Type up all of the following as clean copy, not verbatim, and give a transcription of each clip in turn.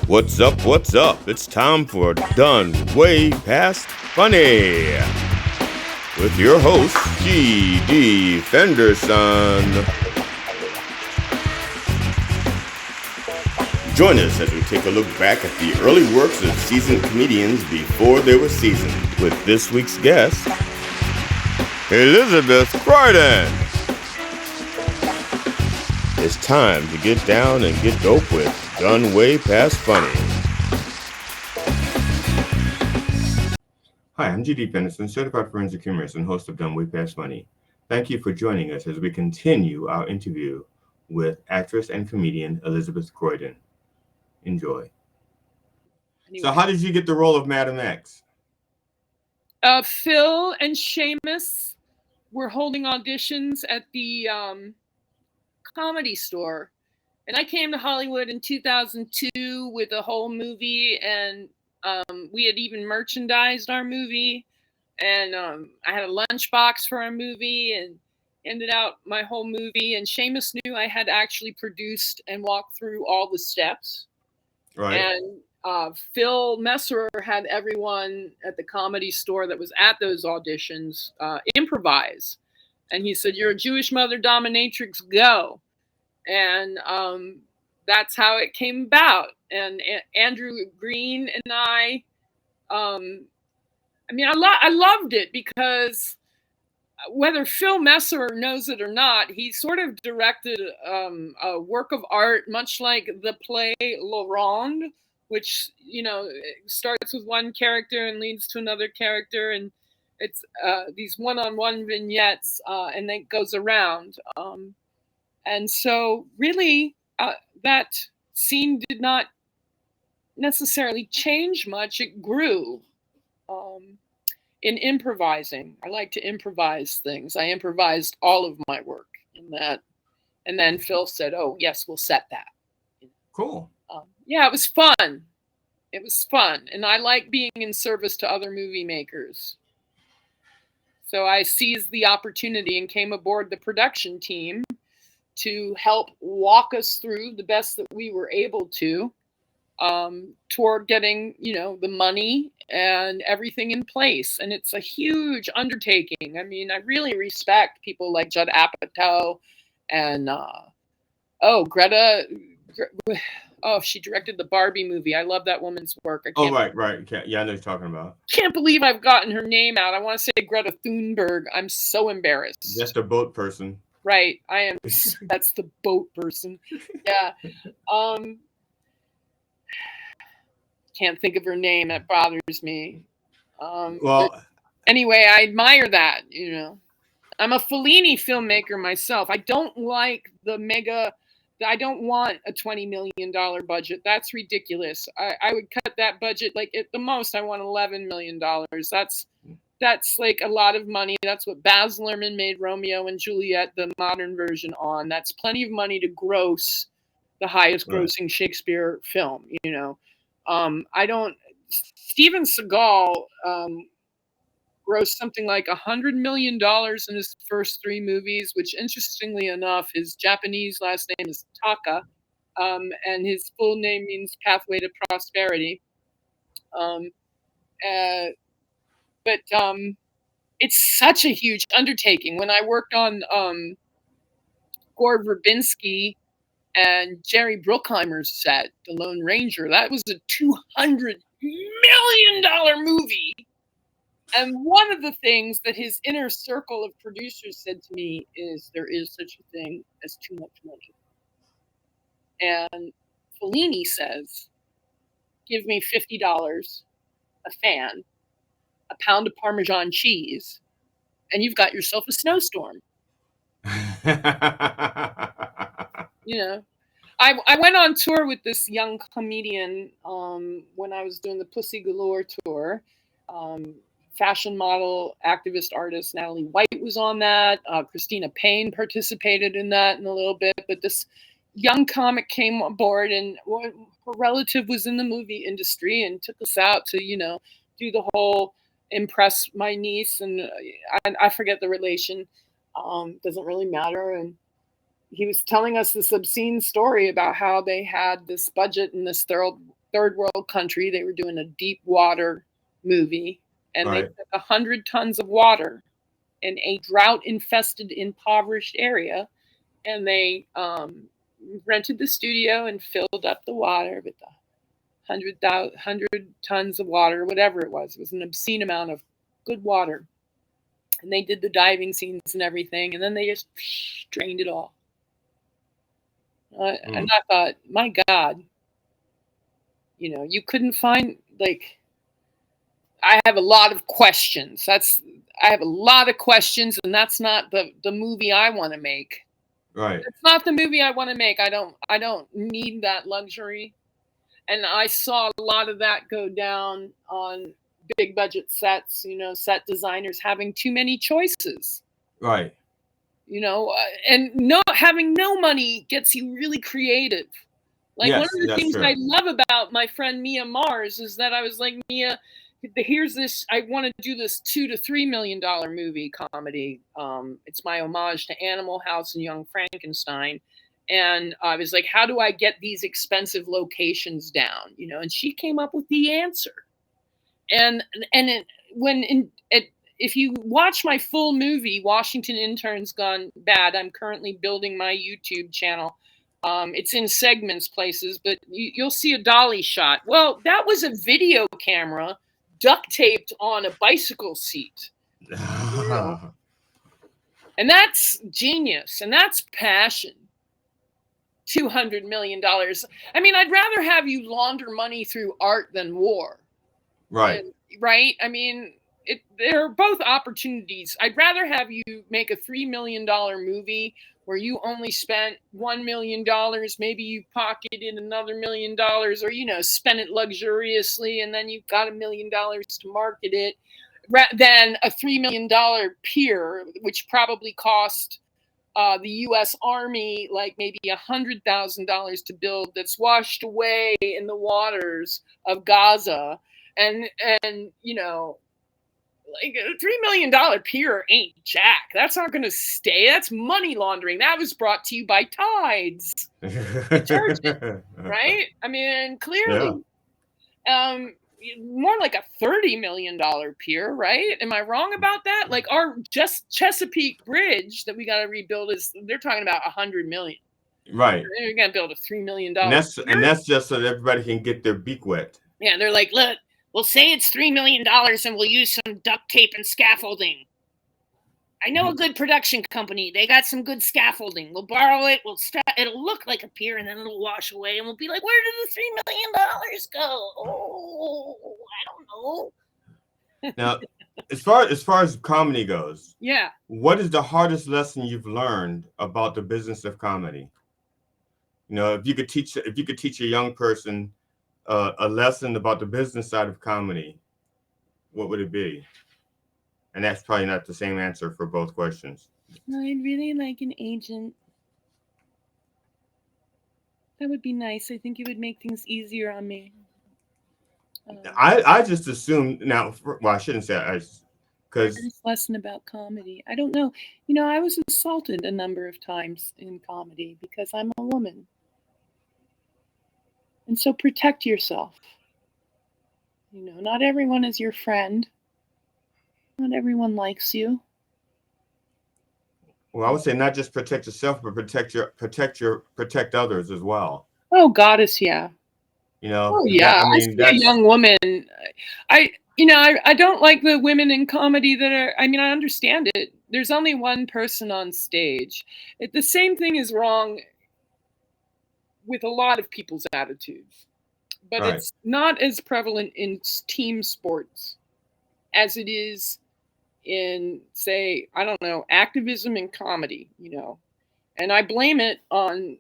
What's up? What's up? It's time for Done Way Past Funny with your host, G.D. Fenderson. Join us as we take a look back at the early works of seasoned comedians before they were seasoned with this week's guest, Alice Croydon. It's time to get down and get dope with Done Way Past Funny. Hi, I'm G.D. Fenderson, certified forensic humorist and host of Done Way Past Funny. Thank you for joining us as we continue our interview with actress and comedian Alice Croydon. Enjoy. Anyway. So how did you get the role of Madam X? Phil and Seamus were holding auditions at the Comedy Store, and I came to Hollywood in 2002 with a whole movie, and we had even merchandised our movie, and I had a lunchbox for our movie, and ended out my whole movie, and Seamus knew I had actually produced and walked through all the steps. Right. And Phil Messer had everyone at the Comedy Store that was at those auditions improvise. And he said, "You're a Jewish mother dominatrix, go." And that's how it came about. And Andrew Green and I loved it because whether Phil Messer knows it or not, he sort of directed a work of art, much like the play La Ronde, which, starts with one character and leads to another character. And it's these one-on-one vignettes, and then goes around. And so really, that scene did not necessarily change much. It grew. In improvising. I like to improvise things. I improvised all of my work in that. And then Phil said, "Oh, yes, we'll set that." Cool. Yeah, it was fun. It was fun. And I like being in service to other movie makers. So I seized the opportunity and came aboard the production team to help walk us through the best that we were able to toward getting, the money and everything in place. And it's a huge undertaking. I mean, I really respect people like Judd Apatow and, Greta. She directed the Barbie movie. I love that woman's work. Right. Yeah, I know what you're talking about. Can't believe I've gotten her name out. I want to say Greta Thunberg. I'm so embarrassed. That's the boat person. Right. I am. That's the boat person. Yeah. Can't think of her name. It bothers me. Anyway, I admire that. I'm a Fellini filmmaker myself. I don't like I don't want a $20 million budget. That's ridiculous. I would cut that budget, like at the most I want $11 million. That's like a lot of money. That's what Baz Luhrmann made Romeo and Juliet, the modern version, on. That's plenty of money to gross the highest grossing Shakespeare film, Steven Seagal grossed something like $100 million in his first 3 movies, which, interestingly enough, his Japanese last name is Taka, and his full name means Pathway to Prosperity. But it's such a huge undertaking. When I worked on Gore Verbinski and Jerry Bruckheimer's set, The Lone Ranger, that was a $200 million movie. And one of the things that his inner circle of producers said to me is, there is such a thing as too much money. And Fellini says, give me $50, a fan, a pound of Parmesan cheese, and you've got yourself a snowstorm. I went on tour with this young comedian when I was doing the Pussy Galore tour. Fashion model, activist, artist Natalie White was on that. Christina Payne participated in that in a little bit. But this young comic came aboard, and her relative was in the movie industry and took us out to, do the whole impress my niece. And I forget the relation. Doesn't really matter. And he was telling us this obscene story about how they had this budget and this third world country. They were doing a deep water movie, and they Right. took 100 tons of water in a drought infested, impoverished area, and they rented the studio and filled up the water with 100 tons of water, whatever it was. It was an obscene amount of good water. And they did the diving scenes and everything, and then they just drained it all. And I thought, my God, you couldn't find, like, I have a lot of questions. I have a lot of questions, and that's not the movie I want to make. Right. It's not the movie I want to make. I don't need that luxury. And I saw a lot of that go down on big budget sets, set designers having too many choices. Right. And having no money gets you really creative. Like, yes, one of the things true. I love about my friend Mia Mars is that I was like, Mia, here's this, I want to do this $2 to $3 million movie comedy. It's my homage to Animal House and Young Frankenstein. And I was like, how do I get these expensive locations down? And she came up with the answer. And if you watch my full movie, Washington Intern's Gone Bad, I'm currently building my YouTube channel. It's in segments places, but you'll see a dolly shot. Well, that was a video camera duct taped on a bicycle seat. And that's genius, and that's passion. $200 million. I mean, I'd rather have you launder money through art than war. Right. Right? I mean, there are both opportunities. I'd rather have you make a $3 million movie where you only spent $1 million, maybe you pocketed another $1 million, or, spend it luxuriously, and then you've got $1 million to market it, than a $3 million pier, which probably cost the U.S. Army like maybe $100,000 to build, that's washed away in the waters of Gaza. And like a $3 million pier ain't jack. That's not going to stay. That's money laundering. That was brought to you by Tides detergent, right? I mean, clearly, more like a $30 million pier, right? Am I wrong about that? Like, our just Chesapeake Bridge that we got to rebuild they're talking about $100 million. Right. They're going to build a $3 million. And that's just so that everybody can get their beak wet. Yeah, they're like, look, we'll say it's $3 million and we'll use some duct tape and scaffolding. I know a good production company. They got some good scaffolding. We'll borrow it. It'll look like a pier, and then it'll wash away, and we'll be like, where did the $3 million go? Oh, I don't know. Now, as far as comedy goes, yeah, what is the hardest lesson you've learned about the business of comedy? If you could teach a young person a lesson about the business side of comedy, what would it be? And that's probably not the same answer for both questions. I'd really like an agent. That would be nice. I think it would make things easier on me. I just assume now. Well, I shouldn't say because lesson about comedy. I don't know. I was assaulted a number of times in comedy because I'm a woman. And so protect yourself. Not everyone is your friend. Not everyone likes you. Well, I would say not just protect yourself, but protect others as well. Oh, goddess, yeah. Oh yeah. I see a young woman. I don't like the women in comedy that are. I mean, I understand it. There's only one person on stage. The same thing is wrong with a lot of people's attitudes, but it's not as prevalent in team sports as it is in, say, I don't know, activism and comedy, and I blame it on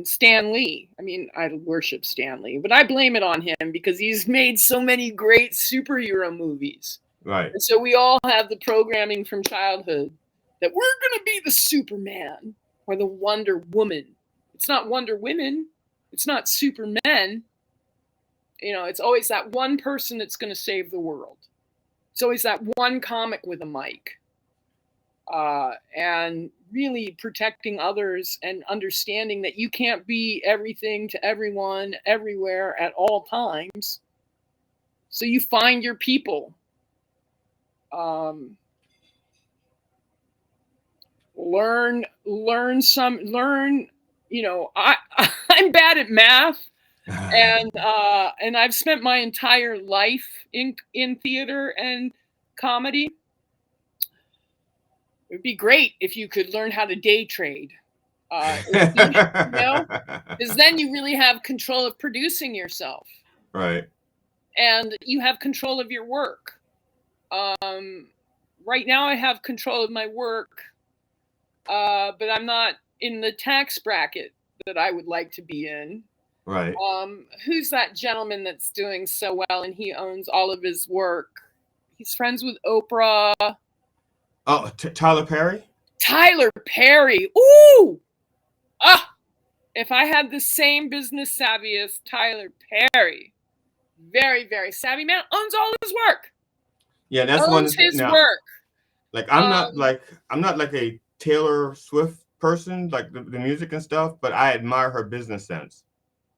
Stan Lee. I mean, I worship Stan Lee, but I blame it on him because he's made so many great superhero movies. Right. And so we all have the programming from childhood that we're going to be the Superman or the Wonder Woman. It's not Wonder Women. It's not Supermen. It's always that one person that's going to save the world. It's always that one comic with a mic. and really protecting others and understanding that you can't be everything to everyone everywhere at all times. So you find your people. Um, learn, learn. You know, I'm bad at math, and I've spent my entire life in theater and comedy. It would be great if you could learn how to day trade. You know, because then you really have control of producing yourself, Right. and you have control of your work. Right now, I have control of my work, but I'm not in the tax bracket that I would like to be in. Right. Who's that gentleman that's doing so well and he owns all of his work? He's friends with Oprah. Oh, Tyler Perry? Tyler Perry. Ooh! Ah! If I had the same business savvy as Tyler Perry, very, very savvy man, owns all his work. Yeah, that's one Owns his now. work. Like I'm not like a Taylor Swift person, like the music and stuff, but I admire her business sense.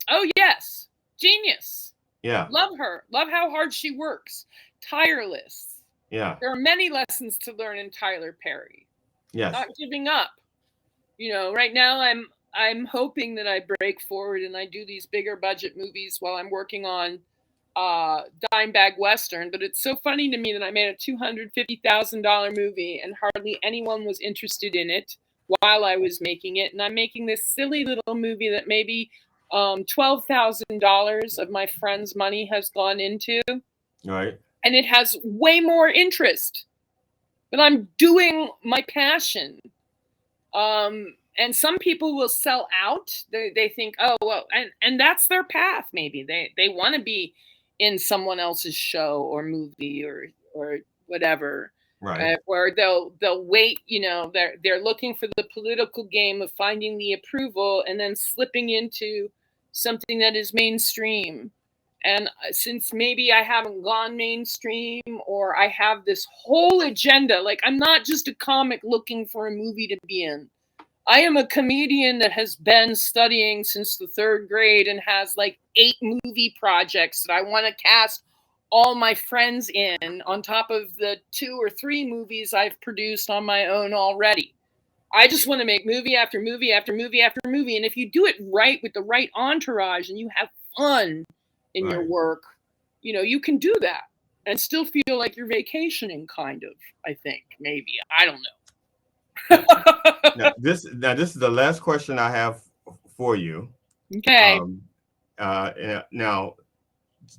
Oh yes, genius. Yeah. Love her. Love how hard she works. Tireless. Yeah. There are many lessons to learn in Tyler Perry. Yes. Not giving up. You know, right now I'm hoping that I break forward and I do these bigger budget movies while I'm working on Dime Bag Western. But it's so funny to me that I made a $250,000 movie and hardly anyone was interested in it while I was making it. And I'm making this silly little movie that maybe $12,000 of my friend's money has gone into. Right. And it has way more interest. But I'm doing my passion. And some people will sell out. They think, oh well, and that's their path. Maybe they want to be in someone else's show or movie or whatever. Right. Where they'll wait. You know, they're looking for the political game of finding the approval and then slipping into something that is mainstream. And since maybe I haven't gone mainstream or I have this whole agenda, like I'm not just a comic looking for a movie to be in. I am a comedian that has been studying since the third grade and has like 8 movie projects that I want to cast all my friends in on top of the 2 or 3 movies I've produced on my own already. I just want to make movie after movie after movie after movie. And if you do it right with the right entourage and you have fun in your Right. work, you know, you can do that and still feel like you're vacationing, kind of, I think, maybe. I don't know. Now this is the last question I have for you. Okay. Now,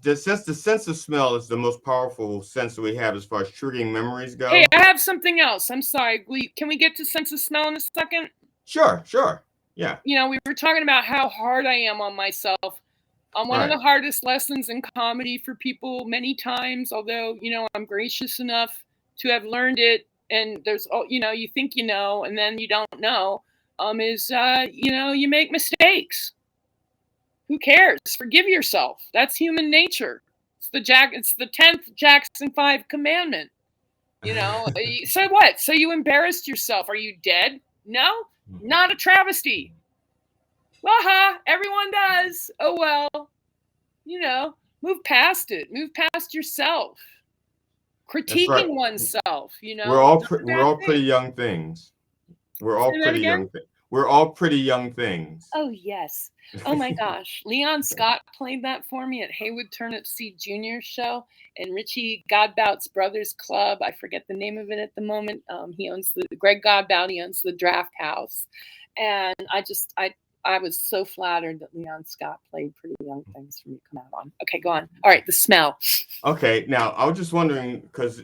the sense of smell is the most powerful sense that we have as far as triggering memories go. Hey, I have something else. I'm sorry. Can we get to sense of smell in a second? Sure. Yeah. You know, we were talking about how hard I am on myself. One of the hardest lessons in comedy for people many times, although, you know, I'm gracious enough to have learned it. And there's, you know, you think you know, and then you don't know, is, you know, you make mistakes. Who cares? Forgive yourself. That's human nature. It's the 10th Jackson 5 commandment. You know, so what? So you embarrassed yourself. Are you dead? No, not a travesty. Waha, everyone does. Oh well. You know, move past it. Move past yourself. Critiquing right. oneself, you know. We're all pretty young things. We're all Say that pretty again? young. We're all pretty young things. Oh yes. Oh my gosh. Leon Scott played that for me at Haywood Turnip Seed Jr. show and Richie Godbout's Brothers Club. I forget the name of it at the moment. He owns Greg Godbout, he owns the Draft House. And I was so flattered that Leon Scott played pretty young things for me to come out on. Okay, go on. All right, the smell. Okay, now I was just wondering because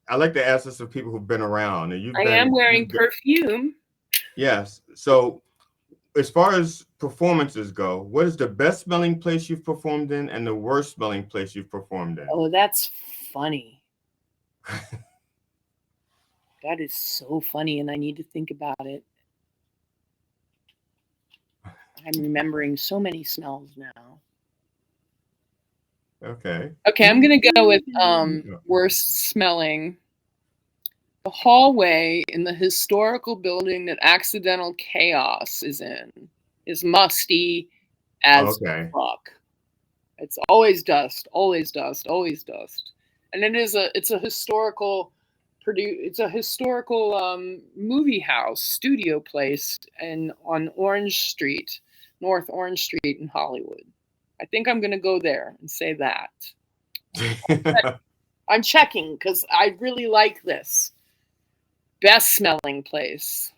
I like to ask this of people who've been around, and I am wearing perfume. Yes. So, as far as performances go, what is the best smelling place you've performed in, and the worst smelling place you've performed in? Oh, that's funny. That is so funny, and I need to think about it. I'm remembering so many smells now. Okay. Okay, I'm gonna go with worst smelling. the hallway in the historical building that Accidental Chaos is in is musty as Okay. fuck. It's always dust, always dust, always dust. And it's a historical movie house studio place on Orange Street, North Orange Street in Hollywood. I think I'm going to go there and say that. I'm checking because I really like this. Best smelling place.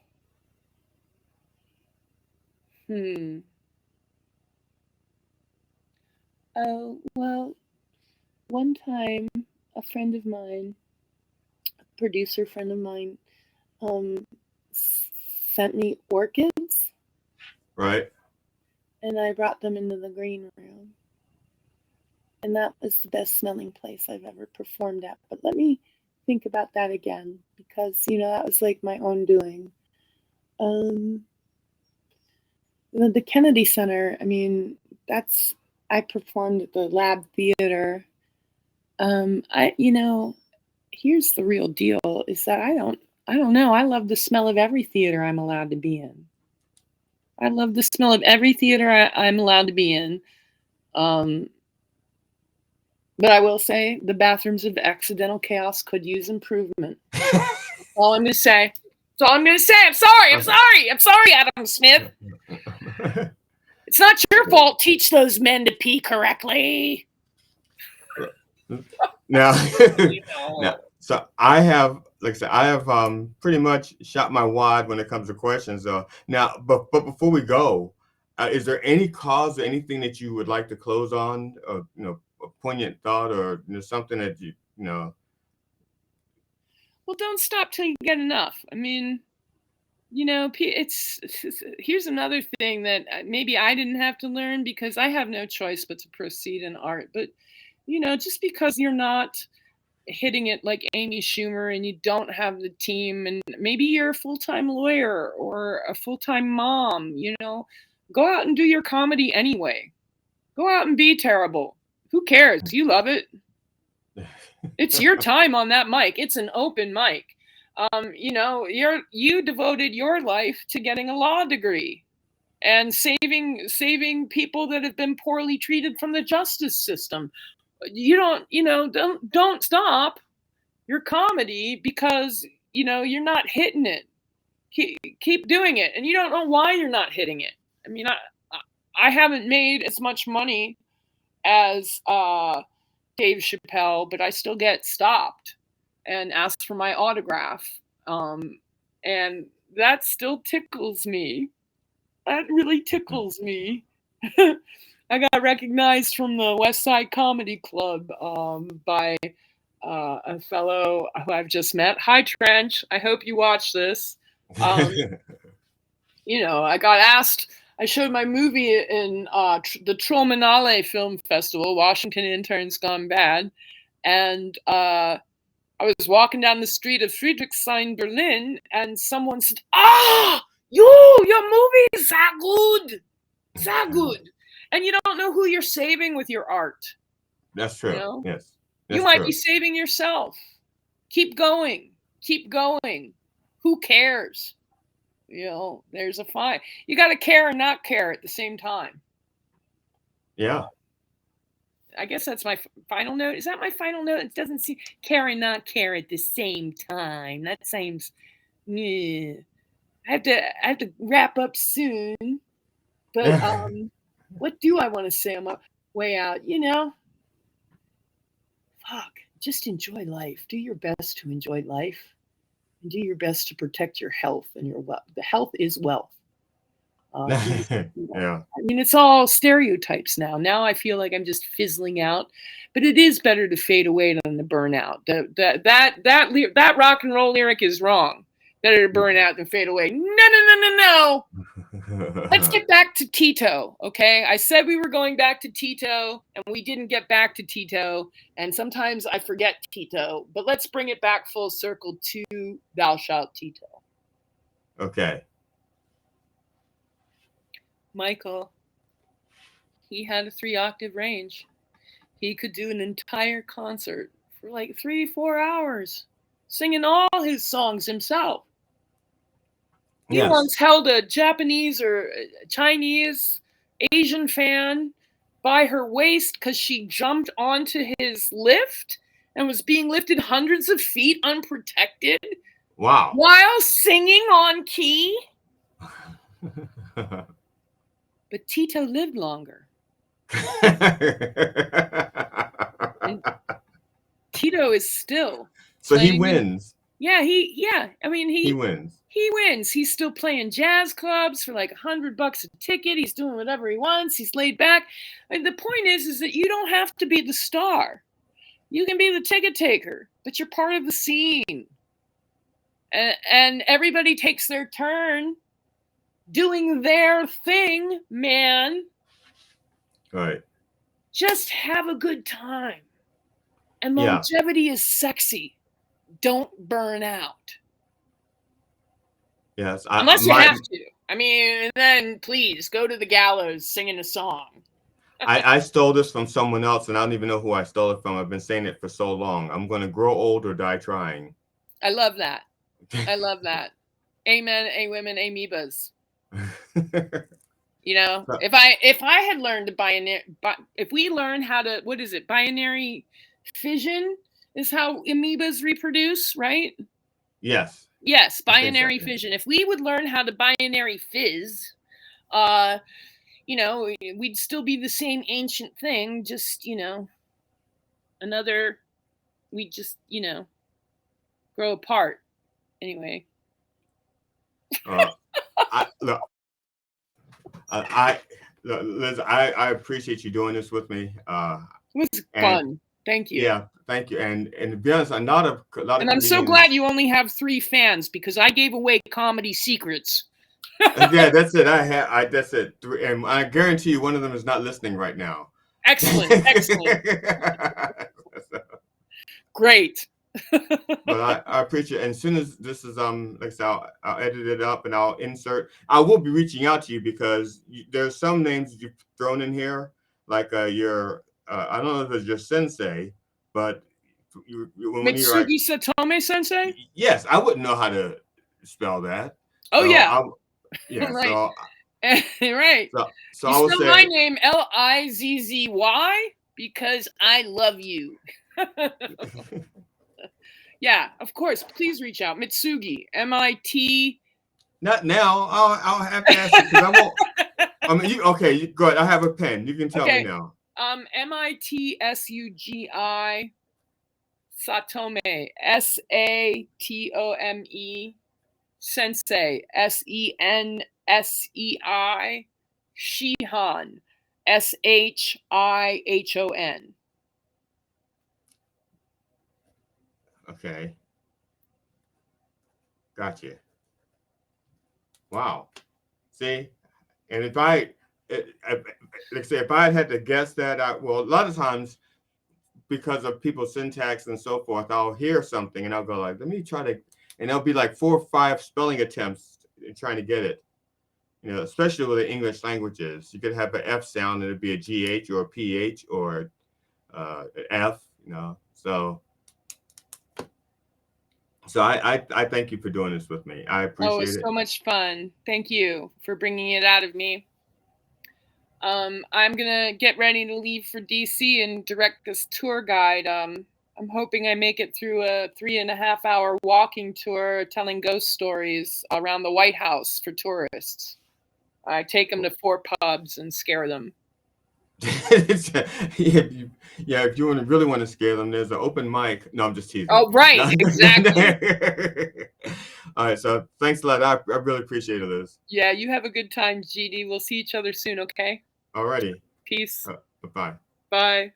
Oh, well, one time a friend of mine, a producer friend of mine, sent me orchids. Right. And I brought them into the green room. And that was the best smelling place I've ever performed at. But let me think about that again, because, that was like my own doing. The Kennedy Center, I mean, I performed at the Lab Theater. Here's the real deal, is that I don't know. I love the smell of every theater I'm allowed to be in. I love the smell of every theater I'm allowed to be in. But I will say the bathrooms of Accidental Chaos could use improvement. That's all I'm going to say. That's all I'm going to say. I'm sorry. I'm sorry, Adam Smith. It's not your fault. Teach those men to pee correctly. Now, so I have, like I said, I have pretty much shot my wad when it comes to questions. Now, but before we go, is there any cause or anything that you would like to close on, or a poignant thought, or something that you know? Well, don't stop till you get enough. I mean, here's another thing that maybe I didn't have to learn, because I have no choice but to proceed in art. But just because you're not hitting it like Amy Schumer and you don't have the team, and maybe you're a full-time lawyer or a full-time mom, go out and do your comedy anyway. Go out and be terrible. Who cares? You love it. It's your time on that mic. It's an open mic. You devoted your life to getting a law degree and saving people that have been poorly treated from the justice system. You don't stop your comedy because you're not hitting it. Keep doing it, and you don't know why you're not hitting it. I mean, I haven't made as much money as Dave Chappelle, but I still get stopped and asked for my autograph, and that still tickles me. That really tickles me. I got recognized from the West Side Comedy Club by a fellow who I've just met. Hi, Trench. I hope you watch this. I got asked. I showed my movie in the Tromenale Film Festival, Washington Interns Gone Bad, and I was walking down the street of Friedrichshain, Berlin, and someone said, your movie is that good. That good. And you don't know who you're saving with your art. That's true. Yes. You might be saving yourself. Keep going. Keep going. Who cares? There's a fine. You got to care and not care at the same time. Yeah. I guess that's my final note. Is that my final note? It doesn't seem care and not care at the same time. That seems. I have to wrap up soon. But what do I want to say on my way out? Fuck. Just enjoy life. Do your best to enjoy life, and do your best to protect your health and your wealth. The health is wealth. Yeah. I mean, it's all stereotypes now. Now I feel like I'm just fizzling out, but it is better to fade away than to burn out. That rock and roll lyric is wrong. Better to burn out than fade away. No. Let's get back to Tito, okay? I said we were going back to Tito, and we didn't get back to Tito, and sometimes I forget Tito, but let's bring it back full circle to Thou Shalt Tito. Okay. Michael, he had a 3-octave range. He could do an entire concert for like 3-4 hours. singing all his songs himself. He Yes. once held a Japanese or Chinese Asian fan by her waist because she jumped onto his lift and was being lifted hundreds of feet unprotected. Wow. While singing on key. But Tito lived longer. And Tito is still. So he wins. Yeah, I mean, he wins. He wins. He's still playing jazz clubs for like $100 a ticket. He's doing whatever he wants. He's laid back. And the point is that you don't have to be the star. You can be the ticket taker, but you're part of the scene. And everybody takes their turn doing their thing, man. Right. Just have a good time. And longevity is sexy. Don't burn out. Yes. Unless you have to. I mean, then please go to the gallows singing a song. I stole this from someone else, and I don't even know who I stole it from. I've been saying it for so long. I'm going to grow old or die trying. I love that. I love that. Amen, women, amoebas. You know, if I had learned to if we learn how to, what is it? Binary fission is how amoebas reproduce, right? Yes. Yes, binary fission. If we would learn how to binary fizz, you know, we'd still be the same ancient thing, just, you know, we'd just, you know, grow apart. Anyway. Liz, I appreciate you doing this with me. It was fun. Thank you. Yeah, thank you. And to be honest, a lot of and I'm so glad you only have 3 fans because I gave away comedy secrets. Yeah, that's it. That's it. And I guarantee you, one of them is not listening right now. Excellent, excellent. Great. But I appreciate it. And as soon as this is like I said, I'll edit it up and I'll insert. I will be reaching out to you because there's some names you've thrown in here, like your I don't know if it's your sensei, but Mitsugi Satome sensei. Yes, I wouldn't know how to spell that. Oh so yeah. Yeah. Right. So right. So you I would spell say my name Lizzy because I love you. Yeah, of course. Please reach out. Mitsugi, MIT. Not now. I'll have to ask you because I won't. I mean, okay. Go ahead. I have a pen. You can tell me now. MITSUGI Satome SATOME Sensei SENSEI Shihon SHIHON. Okay. Gotcha. Wow. See, and if I had to guess that, well, a lot of times because of people's syntax and so forth, I'll hear something and I'll go like, let me try to, and there'll be like 4 or 5 spelling attempts in trying to get it. You know, especially with the English languages, you could have an F sound and it'd be a GH or a PH or an F. You know, so I thank you for doing this with me. I appreciate it. Oh, it's so much fun. Thank you for bringing it out of me. I'm gonna get ready to leave for DC and direct this tour guide. I'm hoping I make it through a 3.5-hour walking tour telling ghost stories around the White House for tourists. I take them to 4 pubs and scare them. If you really want to scare them, there's an open mic. No, I'm just teasing. Oh, right, exactly. All right, so thanks a lot. I really appreciate it, Liz. Yeah, you have a good time, GD. We'll see each other soon, okay? Alrighty. Peace. Bye-bye. Bye.